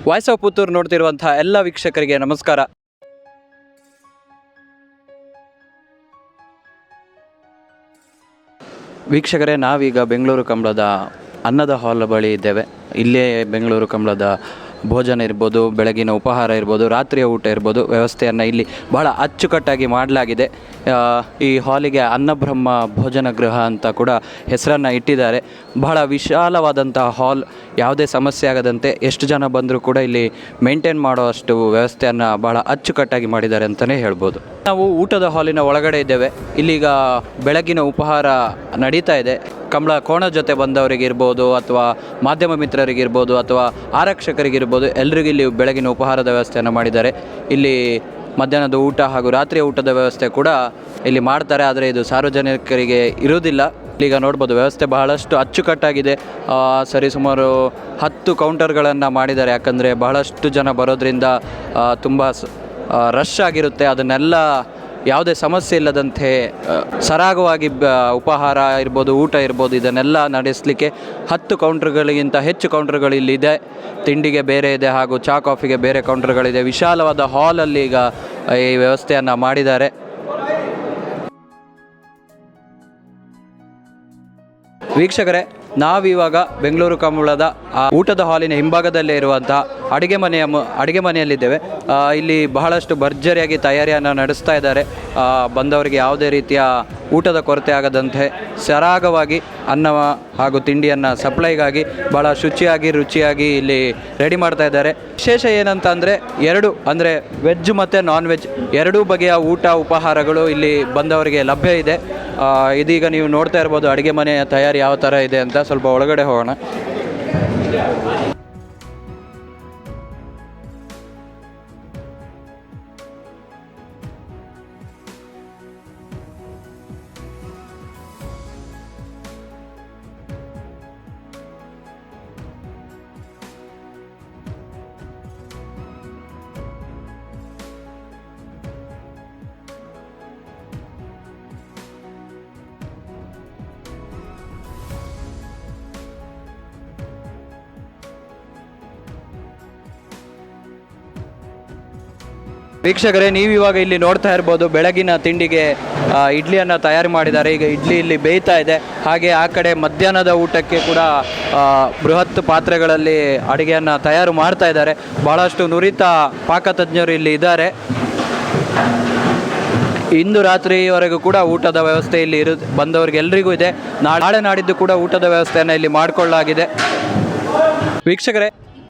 Voice of Puttur ನೋಡ್ತಿರುವಂಥ ಎಲ್ಲ ವೀಕ್ಷಕರಿಗೆ ನಮಸ್ಕಾರ. ವೀಕ್ಷಕರೇ, ನಾವೀಗ ಬೆಂಗಳೂರು ಕಂಬಳದ ಅನ್ನದ ಹಾಲ್ ಬಳಿ ಇದ್ದೇವೆ. ಇಲ್ಲೇ ಬೆಂಗಳೂರು ಕಂಬಳದ ಭೋಜನ ಇರ್ಬೋದು, ಬೆಳಗಿನ ಉಪಹಾರ ಇರ್ಬೋದು, ರಾತ್ರಿಯ ಊಟ ಇರ್ಬೋದು, ವ್ಯವಸ್ಥೆಯನ್ನು ಇಲ್ಲಿ ಬಹಳ ಅಚ್ಚುಕಟ್ಟಾಗಿ ಮಾಡಲಾಗಿದೆ. ಈ ಹಾಲಿಗೆ ಅನ್ನಬ್ರಹ್ಮ ಭೋಜನ ಗೃಹ ಅಂತ ಕೂಡ ಹೆಸರನ್ನು ಇಟ್ಟಿದ್ದಾರೆ. ಬಹಳ ವಿಶಾಲವಾದಂತಹ ಹಾಲ್, ಯಾವುದೇ ಸಮಸ್ಯೆ ಆಗದಂತೆ ಎಷ್ಟು ಜನ ಬಂದರೂ ಕೂಡ ಇಲ್ಲಿ ಮೇಂಟೈನ್ ಮಾಡುವಷ್ಟು ವ್ಯವಸ್ಥೆಯನ್ನು ಬಹಳ ಅಚ್ಚುಕಟ್ಟಾಗಿ ಮಾಡಿದ್ದಾರೆ ಅಂತಲೇ ಹೇಳ್ಬೋದು. ನಾವು ಊಟದ ಹಾಲಿನ ಒಳಗಡೆ ಇದ್ದೇವೆ. ಇಲ್ಲೀಗ ಬೆಳಗಿನ ಉಪಹಾರ ನಡೀತಾ ಇದೆ. ಕಂಬಳ ಕೋಣ ಜೊತೆ ಬಂದವರಿಗಿರ್ಬೋದು, ಅಥವಾ ಮಾಧ್ಯಮ ಮಿತ್ರರಿಗಿರ್ಬೋದು, ಅಥವಾ ಆರಕ್ಷಕರಿಗಿರ್ಬೋದು, ಎಲ್ರಿಗೂ ಇಲ್ಲಿ ಬೆಳಗಿನ ಉಪಹಾರದ ವ್ಯವಸ್ಥೆಯನ್ನು ಮಾಡಿದ್ದಾರೆ. ಇಲ್ಲಿ ಮಧ್ಯಾಹ್ನದ ಊಟ ಹಾಗೂ ರಾತ್ರಿಯ ಊಟದ ವ್ಯವಸ್ಥೆ ಕೂಡ ಇಲ್ಲಿ ಮಾಡ್ತಾರೆ, ಆದರೆ ಇದು ಸಾರ್ವಜನಿಕರಿಗೆ ಇರುವುದಿಲ್ಲ. ಈಗ ನೋಡ್ಬೋದು, ವ್ಯವಸ್ಥೆ ಬಹಳಷ್ಟು ಅಚ್ಚುಕಟ್ಟಾಗಿದೆ. ಸರಿಸುಮಾರು 10 ಕೌಂಟರ್ಗಳನ್ನು ಮಾಡಿದ್ದಾರೆ. ಯಾಕಂದರೆ ಬಹಳಷ್ಟು ಜನ ಬರೋದ್ರಿಂದ ತುಂಬ ರಶ್ ಆಗಿರುತ್ತೆ. ಅದನ್ನೆಲ್ಲ ಯಾವುದೇ ಸಮಸ್ಯೆ ಇಲ್ಲದಂತೆ ಸರಾಗವಾಗಿ ಉಪಹಾರ ಇರ್ಬೋದು, ಊಟ ಇರ್ಬೋದು, ಇದನ್ನೆಲ್ಲ ನಡೆಸಲಿಕ್ಕೆ 10 ಕೌಂಟರ್ಗಳಿಗಿಂತ ಹೆಚ್ಚು ಕೌಂಟರ್ಗಳು ಇಲ್ಲಿದೆ. ತಿಂಡಿಗೆ ಬೇರೆ ಇದೆ ಹಾಗೂ ಚಹಾ ಕಾಫಿಗೆ ಬೇರೆ ಕೌಂಟರ್ಗಳಿದೆ. ವಿಶಾಲವಾದ ಹಾಲಲ್ಲಿ ಈಗ ಈ ವ್ಯವಸ್ಥೆಯನ್ನು ಮಾಡಿದ್ದಾರೆ. ವೀಕ್ಷಕರೇ, ನಾವಿವಾಗ ಬೆಂಗಳೂರು ಕಂಬಳದ ಊಟದ ಹಾಲಿನ ಹಿಂಭಾಗದಲ್ಲೇ ಇರುವಂತಹ ಅಡುಗೆ ಮನೆಯಲ್ಲಿದ್ದೇವೆ. ಇಲ್ಲಿ ಬಹಳಷ್ಟು ಭರ್ಜರಿಯಾಗಿ ತಯಾರಿಯನ್ನು ನಡೆಸ್ತಾ ಇದ್ದಾರೆ. ಬಂದವರಿಗೆ ಯಾವುದೇ ರೀತಿಯ ಊಟದ ಕೊರತೆ ಆಗದಂತೆ ಸರಾಗವಾಗಿ ಅನ್ನ ಹಾಗೂ ತಿಂಡಿಯನ್ನು ಸಪ್ಲೈಗಾಗಿ ಭಾಳ ರುಚಿಯಾಗಿ ಇಲ್ಲಿ ರೆಡಿ ಮಾಡ್ತಾ ಇದ್ದಾರೆ. ವಿಶೇಷ ಏನಂತ ಅಂದರೆ ವೆಜ್ ಮತ್ತು ನಾನ್ ವೆಜ್ ಎರಡೂ ಬಗೆಯ ಊಟ ಉಪಹಾರಗಳು ಇಲ್ಲಿ ಬಂದವರಿಗೆ ಲಭ್ಯ ಇದೆ. ಇದೀಗ ನೀವು ನೋಡ್ತಾ ಇರ್ಬೋದು ಅಡುಗೆ ಮನೆಯ ತಯಾರಿ ಯಾವ ಥರ ಇದೆ ಅಂತ. ಸ್ವಲ್ಪ ಒಳಗಡೆ ಹೋಗೋಣ. ವೀಕ್ಷಕರೇ, ನೀವಿವಾಗ ಇಲ್ಲಿ ನೋಡ್ತಾ ಇರ್ಬೋದು, ಬೆಳಗಿನ ತಿಂಡಿಗೆ ಇಡ್ಲಿಯನ್ನು ತಯಾರು ಮಾಡಿದ್ದಾರೆ. ಈಗ ಇಡ್ಲಿ ಇಲ್ಲಿ ಬೇಯ್ತಾ ಇದೆ. ಹಾಗೆ ಆ ಕಡೆ ಮಧ್ಯಾಹ್ನದ ಊಟಕ್ಕೆ ಕೂಡ ಬೃಹತ್ ಪಾತ್ರೆಗಳಲ್ಲಿ ಅಡುಗೆಯನ್ನು ತಯಾರು ಮಾಡ್ತಾ ಇದ್ದಾರೆ. ಭಾಳಷ್ಟು ನುರಿತ ಪಾಕತಜ್ಞರು ಇಲ್ಲಿ ಇದ್ದಾರೆ. ಇಂದು ರಾತ್ರಿವರೆಗೂ ಕೂಡ ಊಟದ ವ್ಯವಸ್ಥೆ ಇಲ್ಲಿ ಬಂದವರಿಗೆ ಎಲ್ರಿಗೂ ಇದೆ. ನಾಳೆ ನಾಡಿದ್ದು ಕೂಡ ಊಟದ ವ್ಯವಸ್ಥೆಯನ್ನು ಇಲ್ಲಿ ಮಾಡಿಕೊಳ್ಳಲಾಗಿದೆ. ವೀಕ್ಷಕರೇ,